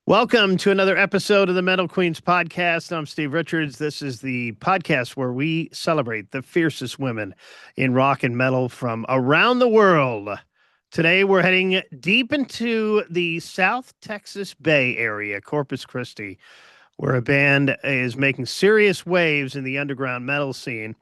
Welcome to another episode of the Metal Queens podcast. I'm Steve Richards. This is the podcast where we celebrate the fiercest women in rock and metal from around the world. Today, we're heading deep into the South Texas Bay Area, Corpus Christi, where a band is making serious waves in the underground metal scene.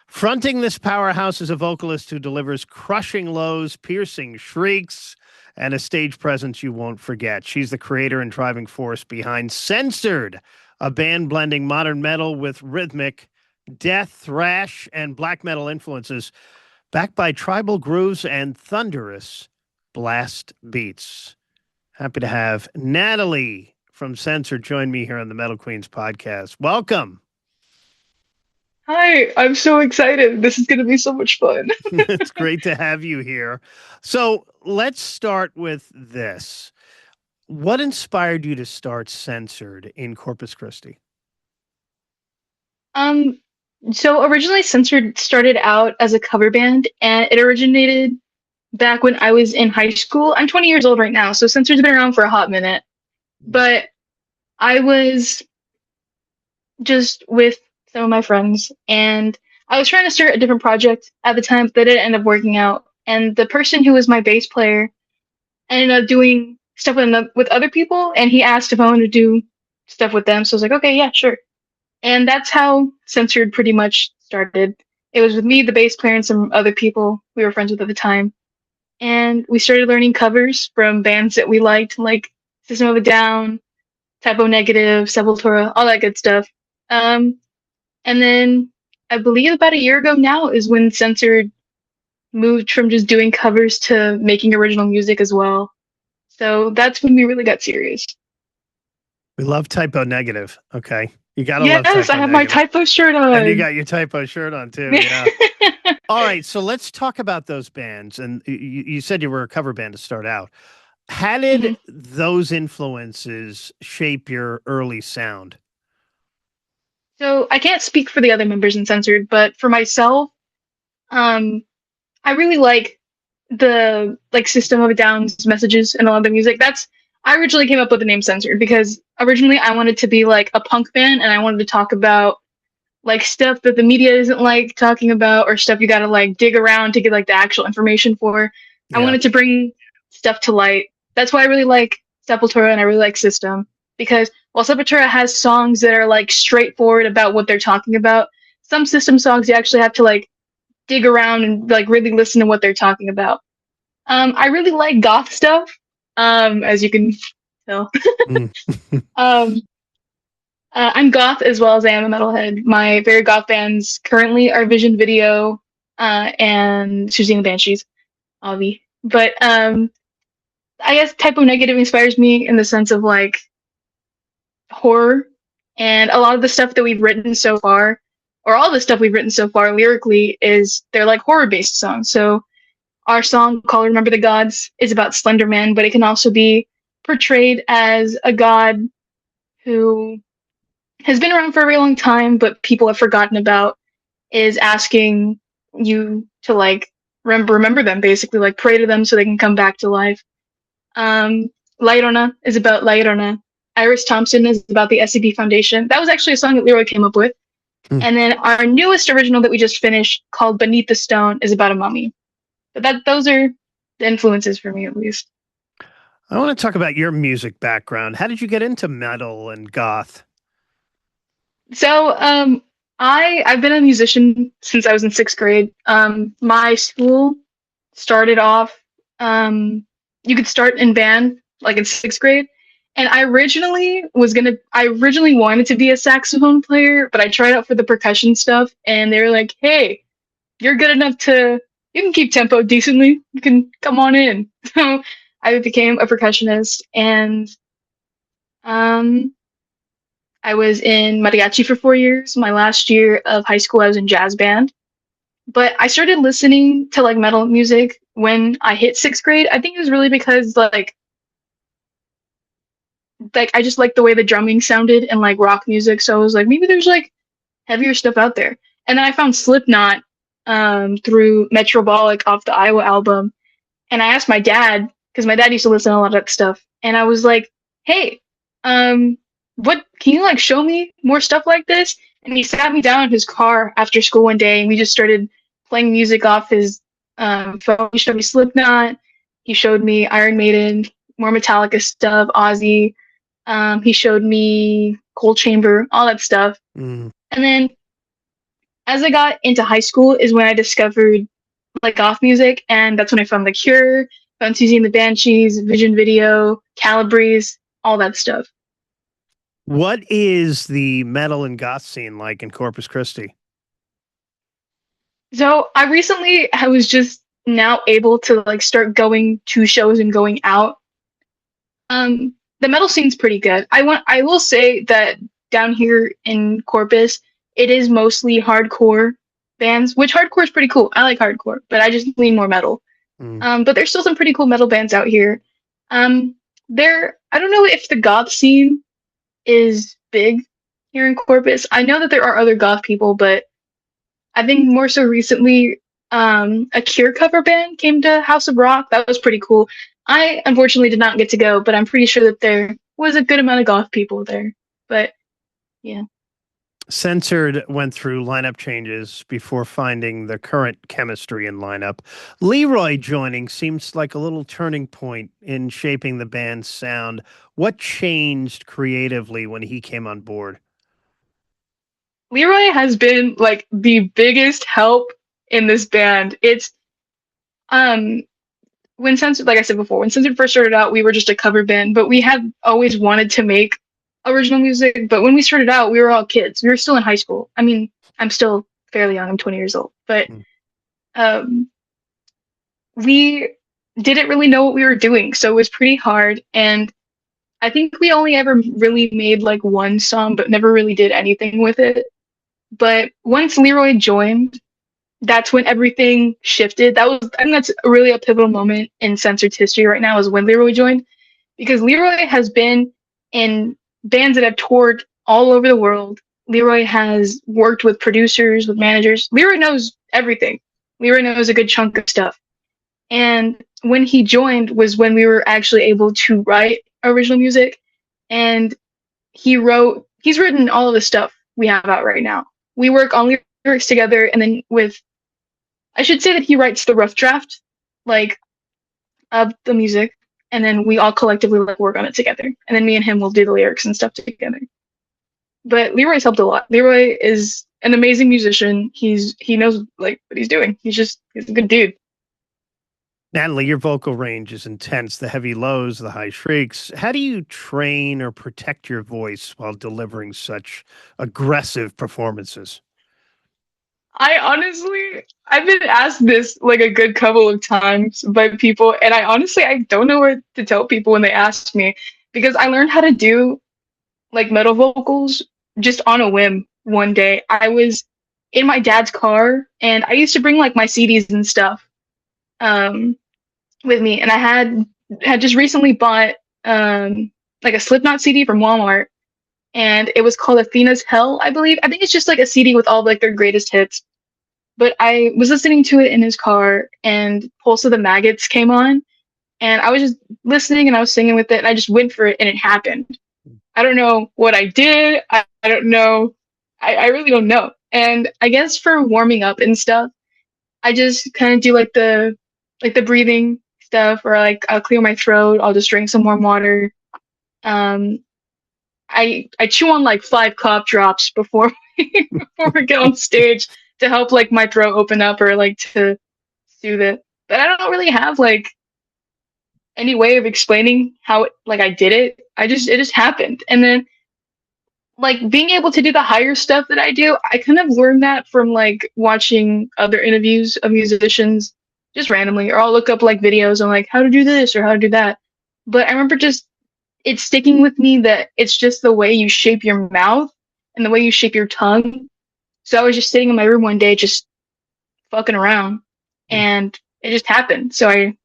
Fronting this powerhouse is a vocalist who delivers crushing lows, piercing shrieks, and a stage presence you won't forget. She's the creator and driving force behind Censored, a band blending modern metal with rhythmic death, thrash, and black metal influences, backed by tribal grooves and thunderous blast beats. Happy to have Natalie from Censored join me here on the Metal Queens podcast. Welcome. Hi, I'm so excited. This is going to be so much fun. It's great to have you here. So let's start with this. What inspired you to start Censored in Corpus Christi? Um, so originally Censored started out as a cover band, and it originated back when I was in high school. I'm 20 years old right now, so Censored's been around for a hot minute. But I was just with some of my friends, and I was trying to start a different project at the time that didn't end up working out. And the person who was my bass player ended up doing stuff with other people, and he asked if I wanted to do stuff with them. So I was like, okay, yeah, sure. And that's how Censored pretty much started. It was with me, the bass player, and some other people we were friends with at the time. And we started learning covers from bands that we liked, like System of a Down, Typo Negative, Sepultura, all that good stuff. And then I believe about a year ago now is when Censored moved from just doing covers to making original music as well. So that's when we really got serious. We love Typo Negative. Okay. You got to love Yes, Typo I have Negative. my Typo shirt on. And you got your Typo shirt on too. Yeah. All right. So let's talk about those bands. And you said you were a cover band to start out. How did those influences shape your early sound? So I can't speak for the other members in Censored, but for myself, I really like the System of a Down's messages and all of the music. I originally came up with the name Censored because originally I wanted to be like a punk band, and I wanted to talk about like stuff that the media isn't like talking about, or stuff you gotta like dig around to get like the actual information for. Yeah. I wanted to bring stuff to light. That's why I really like Sepultura and I really like System, because while Sepultura has songs that are like straightforward about what they're talking about, some System songs you actually have to like dig around and like really listen to what they're talking about. I really like goth stuff, as you can tell. I'm goth as well as I am a metalhead. My favorite goth bands currently are Vision Video and Susie and the Banshees, Avi. But I guess Typo Negative inspires me in the sense of like horror, and a lot of the stuff that we've written so far, or all the stuff we've written so far lyrically, they're like horror based songs. So our song called Remember the Gods is about Slender Man, but it can also be portrayed as a god who has been around for a very long time, but people have forgotten about, is asking you to like remember them, basically, like pray to them so they can come back to life. Lairona is about Lairona. Iris Thompson is about the SCP Foundation. That was actually a song that Leroy came up with. And then our newest original that we just finished, called Beneath the Stone, is about a mummy. But those are the influences for me, at least. I want to talk about your music background. How did you get into metal and goth? So, I've been a musician since I was in 6th grade. My school started off, you could start in band like in 6th grade. And I originally wanted to be a saxophone player, but I tried out for the percussion stuff, and they were like, "Hey, you're good enough you can keep tempo decently. You can come on in." So I became a percussionist, and I was in mariachi for 4 years. My last year of high school, I was in jazz band. But I started listening to like metal music when I hit 6th grade. I think it was really because like I just liked the way the drumming sounded and like rock music. So I was like, maybe there's like heavier stuff out there. And then I found Slipknot through Metrobolic off the Iowa album. And I asked my dad, because my dad used to listen to a lot of that stuff. And I was like, hey, what can you like show me more stuff like this? And he sat me down in his car after school one day, and we just started playing music off his phone. He showed me Slipknot. He showed me Iron Maiden, more Metallica stuff, Ozzy. He showed me Cold Chamber, all that stuff. Mm. And then as I got into high school is when I discovered like goth music, and that's when I found The Cure, found Susie and the Banshees, Vision Video, Calabrese, all that stuff. What is the metal and goth scene like in Corpus Christi? So I was just now able to like start going to shows and going out. The metal scene's pretty good. I will say that down here in Corpus, it is mostly hardcore bands, which hardcore is pretty cool. I like hardcore, but I just lean more metal. Mm. But there's still some pretty cool metal bands out here. I don't know if the goth scene is big here in Corpus. I know that there are other goth people, but I think more so recently, a Cure cover band came to House of Rock. That was pretty cool. I unfortunately did not get to go, but I'm pretty sure that there was a good amount of goth people there. But yeah. Censored went through lineup changes before finding the current chemistry in lineup. Leroy joining seems like a little turning point in shaping the band's sound. What changed creatively when he came on board? Leroy has been like the biggest help in this band. It's um when Censored, like I said before, when Censored first started out, we were just a cover band, but we had always wanted to make original music. But when we started out, we were all kids. We were still in high school. I mean, I'm still fairly young. I'm 20 years old, but um, we didn't really know what we were doing, so it was pretty hard. And I think we only ever really made like one song, but never really did anything with it. But once Leroy joined, that's when everything shifted. I think that's really a pivotal moment in Censored's history right now is when Leroy joined, because Leroy has been in bands that have toured all over the world. Leroy has worked with producers, with managers. Leroy knows everything. Leroy knows a good chunk of stuff. And when he joined was when we were actually able to write original music. And he's written all of the stuff we have out right now. We work on lyrics together, and then I should say that he writes the rough draft, like, of the music, and then we all collectively like work on it together. And then me and him will do the lyrics and stuff together. But Leroy's helped a lot. Leroy is an amazing musician. He knows like what he's doing. He's a good dude. Natalie, your vocal range is intense, the heavy lows, the high shrieks. How do you train or protect your voice while delivering such aggressive performances? I've been asked this like a good couple of times by people, and I don't know what to tell people when they ask me, because I learned how to do like metal vocals just on a whim one day. I was in my dad's car, and I used to bring like my CDs and stuff um, with me, and I had just recently bought like a Slipknot CD from Walmart, and it was called Athena's Hell, I believe. I think it's just like a CD with all like their greatest hits. But I was listening to it in his car, and Pulse of the Maggots came on, and I was just listening and I was singing with it, and I just went for it, and it happened. I don't know what I did. I don't know. I really don't know. And I guess for warming up and stuff, I just kind of do like the breathing stuff, or like I'll clear my throat. I'll just drink some warm water. Um, I chew on like 5 cough drops before before we get on stage to help like my throat open up, or like to soothe it. But I don't really have like any way of explaining how like I did it. It just happened. And then like being able to do the higher stuff that I do, I kind of learned that from like watching other interviews of musicians just randomly, or I'll look up like videos on like how to do this or how to do that. But I remember just it's sticking with me that it's just the way you shape your mouth and the way you shape your tongue. So I was just sitting in my room one day just fucking around, and it just happened. So I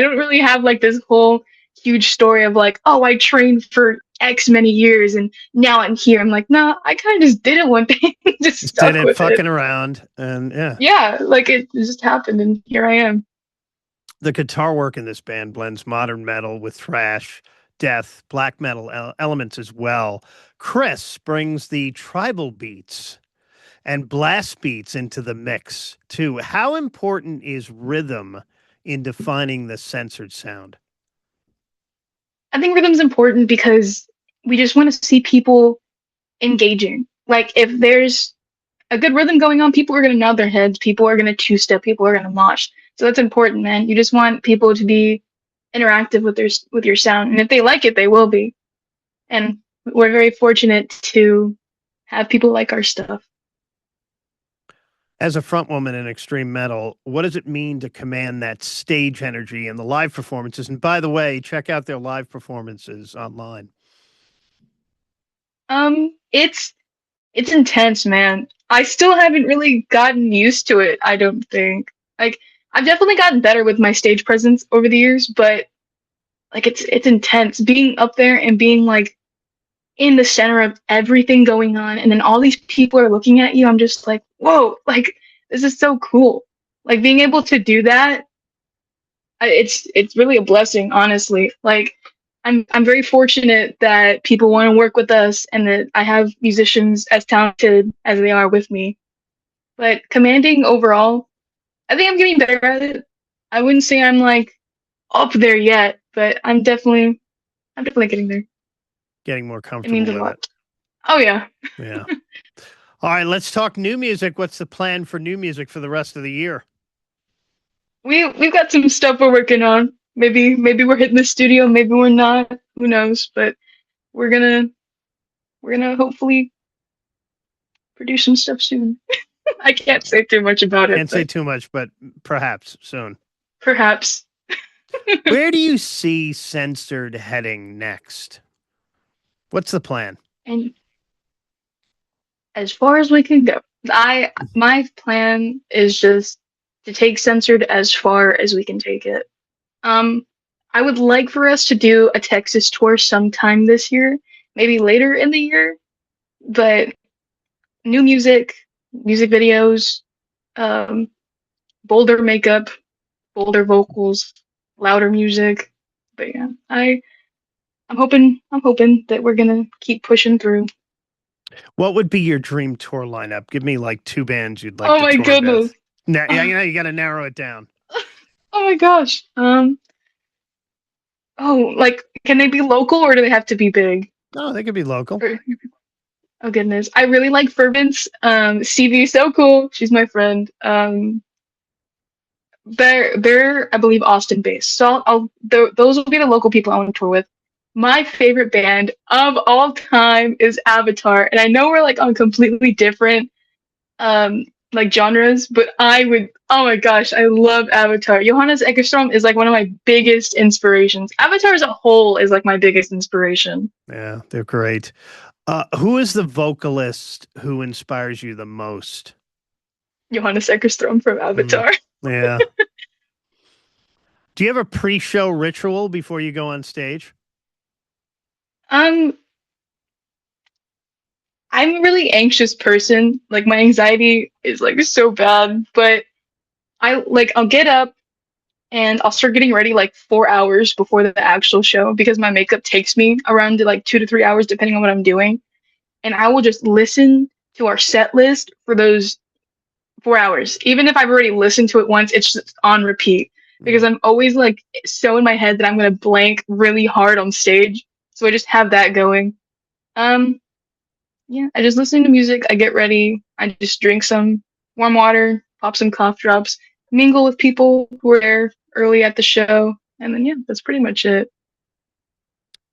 don't really have like this whole huge story of like, oh, I trained for X many years and now I'm here. I'm like, no, I kind of just did it one day. Just stuck did it with fucking around, and yeah, like it just happened, and here I am. The guitar work in this band blends modern metal with thrash, death, black metal elements as well. Chris brings the tribal beats and blast beats into the mix too. How important is rhythm in defining the censored sound? I think rhythm's important because we just want to see people engaging. Like if there's a good rhythm going on, people are going to nod their heads, people are going to two-step, people are going to mosh. So that's important, man. You just want people to be interactive with your sound, and if they like it, they will be. And we're very fortunate to have people like our stuff. As a frontwoman in extreme metal, what does it mean to command that stage energy in the live performances? And by the way, check out their live performances online. It's intense, man. I still haven't really gotten used to it, I don't think. Like I've definitely gotten better with my stage presence over the years, but like it's intense being up there and being like in the center of everything going on, and then all these people are looking at you. I'm just like, whoa, like this is so cool. Like being able to do that, it's really a blessing, honestly. Like I'm very fortunate that people want to work with us and that I have musicians as talented as they are with me. But commanding overall, I think I'm getting better at it. I wouldn't say I'm like up there yet, but I'm definitely getting there. Getting more It comfortable means a with lot. it. Oh yeah. Yeah. All right, let's talk new music. What's the plan for new music for the rest of the year? We've got some stuff we're working on. Maybe we're hitting the studio, maybe we're not. Who knows? But we're gonna hopefully produce some stuff soon. I can't say too much about it. Can't say too much, but perhaps soon. Perhaps. Where do you see Censored heading next? What's the plan? And as far as we can go, my plan is just to take Censored as far as we can take it. I would like for us to do a Texas tour sometime this year, maybe later in the year, but new music, music videos, um, bolder makeup, bolder vocals, louder music. But yeah, I'm hoping that we're gonna keep pushing through. What would be your dream tour lineup? Give me like 2 bands you'd like Oh to my tour goodness. with. Yeah, you got to narrow it down. Oh my gosh. Oh, like, can they be local or do they have to be big? Oh, they could be local. Oh goodness, I really like Fervence. CV, so cool. She's my friend. They're I believe Austin based. So those will be the local people I want to tour with. My favorite band of all time is Avatar, and I know we're like on completely different like genres, but I would, oh my gosh, I love Avatar. Johannes Eckerstrom is like one of my biggest inspirations. Avatar as a whole is like my biggest inspiration. Yeah, they're great. Who is the vocalist who inspires you the most? Johannes Eckerstrom from Avatar. Yeah. Do you have a pre-show ritual before you go on stage? I'm a really anxious person. Like my anxiety is like so bad, but I'll get up and I'll start getting ready like 4 hours before the actual show because my makeup takes me around to like 2 to 3 hours depending on what I'm doing. And I will just listen to our set list for those 4 hours. Even if I've already listened to it once, it's just on repeat because I'm always like so in my head that I'm gonna blank really hard on stage. So I just have that going. Yeah, I just listen to music, I get ready, I just drink some warm water, pop some cough drops, mingle with people who are there early at the show, and then yeah, that's pretty much it.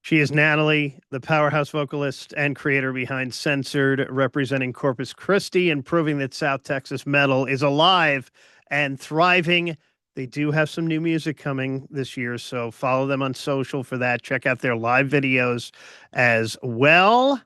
She is Natalie, the powerhouse vocalist and creator behind Censored, representing Corpus Christi and proving that South Texas metal is alive and thriving. They do have some new music coming this year, so follow them on social for that. Check out their live videos as well.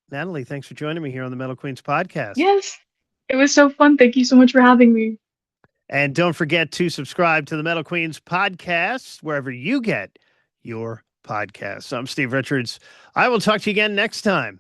Natalie, thanks for joining me here on the Metal Queens podcast. Yes, it was so fun. Thank you so much for having me. And don't forget to subscribe to the Metal Queens podcast wherever you get your podcasts. I'm Steve Richards. I will talk to you again next time.